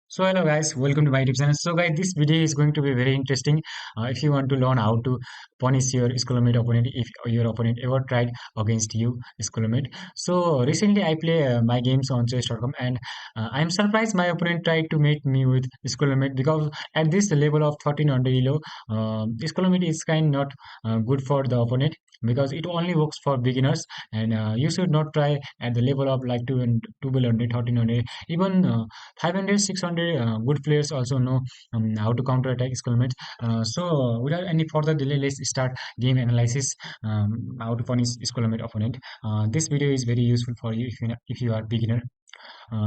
So hello guys, welcome to my YouTube channel. So guys, this video is going to be very interesting. If you want to learn how to punish your schoolmate opponent if your opponent ever tried against you schoolmate. So recently I play my games on chess.com and I'm surprised my opponent tried to mate me with schoolmate because at this level of 1300 elo, schoolmate is kind not good for the opponent because it only works for beginners and you should not try at the level of like 1200 1300 even 500 600 good players also know how to counter attack skullmates. So without any further delay, let's start game analysis. How to punish skullmate opponent. This video is very useful for you if you are beginner.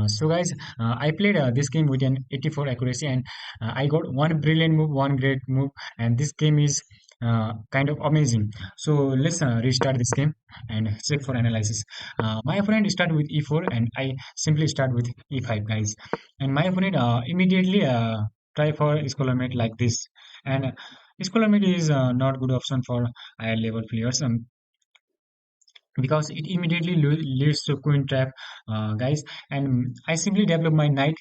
So guys, I played this game with an 84 accuracy and I got one brilliant move, one great move, and this game is kind of amazing. So let's restart this game and check for analysis. My opponent start with e4 and I simply start with e5, guys. And my opponent immediately try for scholarmate like this. And scholarmate is not good option for higher level players. Because it immediately leads to queen trap, guys. And I simply develop my knight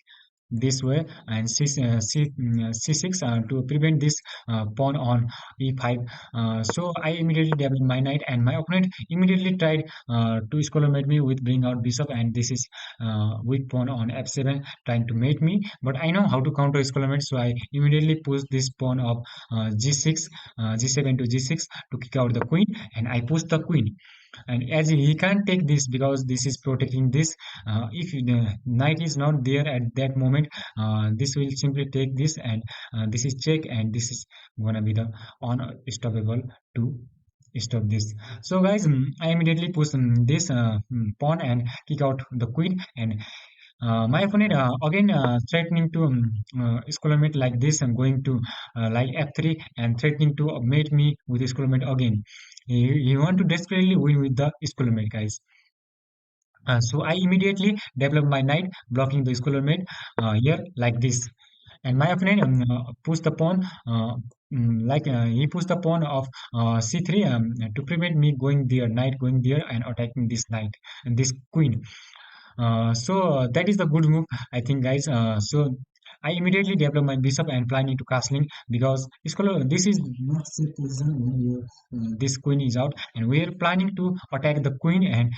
this way and c6 to prevent this pawn on e5. So I immediately develop my knight and my opponent immediately tried to scholar mate me with bring out bishop, and this is weak pawn on f7 trying to mate me, but I know how to counter scholar mate, so I immediately push this pawn of g6 g7 to g6 to kick out the queen, and I push the queen. And as he can't take this because this is protecting this, if the knight is not there at that moment, this will simply take this, and this is check, and this is gonna be the unstoppable to stop this. So guys, I immediately push this pawn and kick out the queen, and my opponent again threatening to scholarmate like this and going to like f3 and threatening to mate me with scholarmate again. He want to desperately win with the scholarmate, guys. So I immediately develop my knight blocking the scholarmate here like this, and my opponent push the pawn he pushed the pawn of c3 to prevent me going there, knight going there and attacking this knight and this queen. So that is the good move, I think, guys. So I immediately develop my bishop and planning to castling because this is not safe position when this queen is out, and we are planning to attack the queen and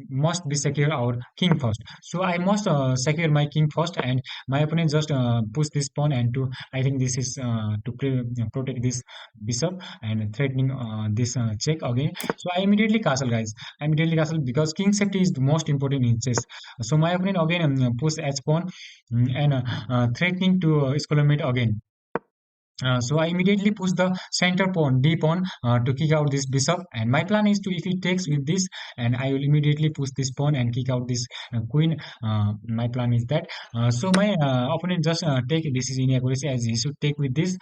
must be secure our king first. So I must secure my king first, and my opponent just push this pawn, and to I think this is to protect this bishop and threatening this check again. So I immediately castle, guys. I immediately castle because king safety is the most important in chess. So my opponent again push h pawn and threatening to scholarmate again. So I immediately push the center pawn d pawn to kick out this bishop, and my plan is to, if he takes with this, and I will immediately push this pawn and kick out this queen. My plan is that. So my opponent just take, this is inaccuracy as he should take with this.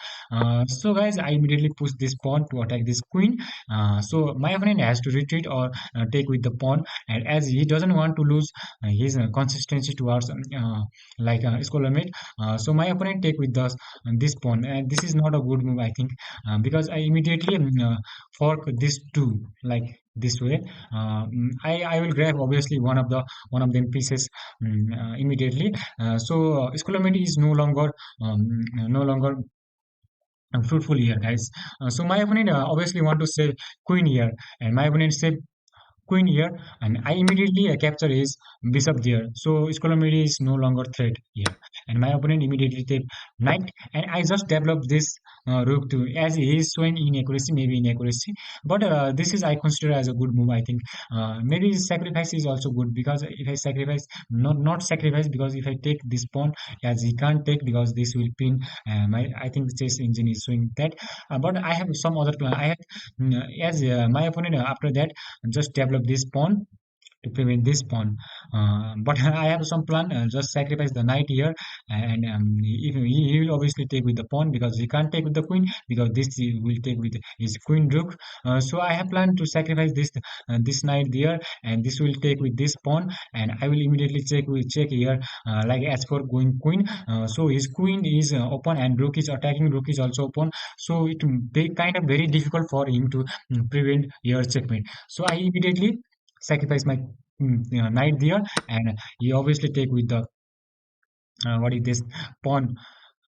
So guys, I immediately push this pawn to attack this queen. So my opponent has to retreat or take with the pawn, and as he doesn't want to lose his consistency towards scholarmate, so my opponent take with this pawn, and this is not a good move, I think, because I immediately fork this two like this way. I will grab obviously one of them pieces immediately. So scholarmate is no longer fruitful here, guys. So my opponent obviously want to save queen here, and my opponent save queen here, and I immediately capture his bishop there. So Scolomidi is no longer threat here, and my opponent immediately take knight, and I just develop this rook too, as he is showing inaccuracy, maybe inaccuracy, but this is I consider as a good move. I think maybe sacrifice is also good, because if I sacrifice, not sacrifice, because if I take this pawn, as he can't take because this will pin. My I think chess engine is showing that, but I have some other plan. I have as my opponent after that just develop this pawn to prevent this pawn. But I have some plan. Just sacrifice the knight here, and if he will obviously take with the pawn because he can't take with the queen, because this he will take with his queen rook. So I have planned to sacrifice this knight there, and this will take with this pawn, and I will immediately check here like as for going queen. So his queen is open and rook is attacking. Rook is also open, so it be kind of very difficult for him to prevent your checkmate. So I immediately sacrifice my knight there, and he obviously take with the what is this pawn,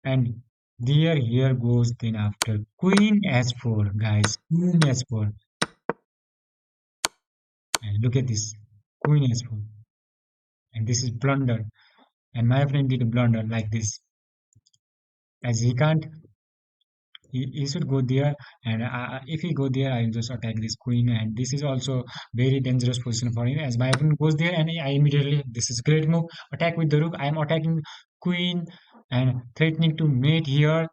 and here goes then after queen s4, guys, queen s4, and look at this, queen s4, and this is blunder, and my friend did a blunder like this, as he can't, he should go there, and if he go there, I'll just attack this queen, and this is also very dangerous position for him, as my opponent goes there, and I immediately, this is great move, attack with the rook, I am attacking queen and threatening to mate here.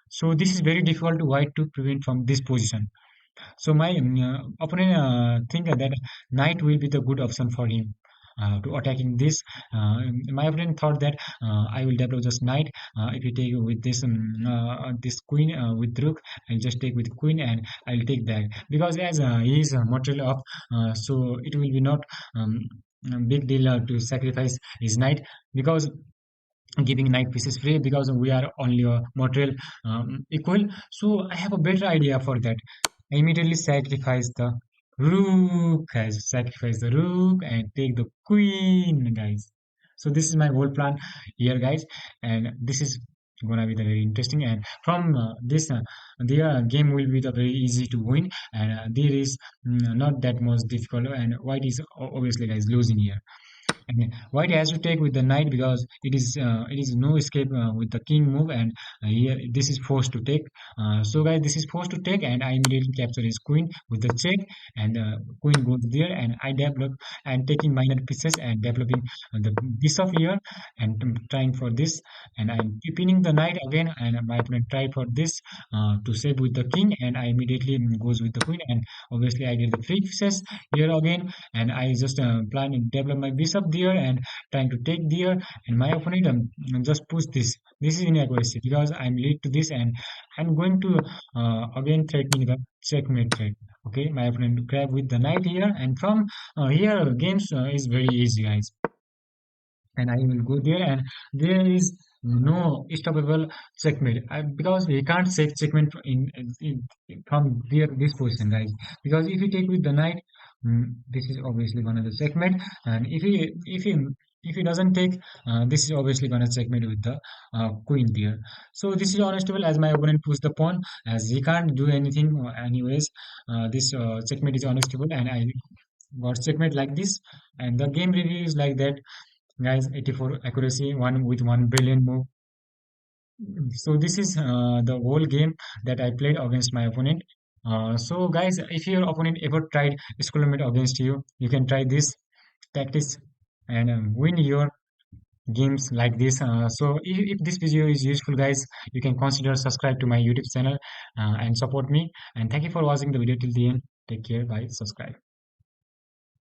So this is very difficult to white to prevent from this position. So my opponent think that knight will be the good option for him to attacking this. My opponent thought that I will develop just knight. If you take with this this queen with rook, I'll just take with queen and I'll take that, because as he is material up, so it will be not a big deal to sacrifice his knight, because giving knight pieces free, because we are only a material equal. So I have a better idea for that. I immediately sacrifice the rook, guys. Sacrifice the rook and take the queen, guys. So this is my whole plan here, guys, and this is gonna be the very interesting. And from this, the game will be the very easy to win, and there is not that much difficult. And white is obviously, guys, losing here. And white has to take with the knight, because it is no escape with the king move, and here this is forced to take. So guys, this is forced to take, and I immediately capture his queen with the check, and queen goes there, and I develop and taking minor pieces and developing the bishop here, and trying for this, and I'm pinning the knight again, and my opponent tried for this to save with the king, and I immediately goes with the queen, and obviously I get the free pieces here again, and I just plan to develop my bishop there and trying to take there, and my opponent just push this. This is inaccuracy, because I'm lead to this, and I'm going to again threatening the checkmate threat. Okay, my opponent grab with the knight here, and from here games is very easy, guys, and I will go there, and there is no stoppable checkmate, because we can't say checkmate from there this position, guys, because if you take with the knight, this is obviously one of the checkmate, and if he doesn't take, this is obviously gonna checkmate with the queen there. So this is unstable, as my opponent puts the pawn, as he can't do anything anyways. This checkmate is unstable, and I got checkmate like this, and the game review is like that, guys. 84 accuracy, one with one brilliant move. So this is the whole game that I played against my opponent. So guys, if your opponent ever tried experiment against you, you can try this tactics and win your games like this. So if this video is useful, guys, you can consider subscribe to my YouTube channel and support me, and thank you for watching the video till the end. Take care, bye, subscribe.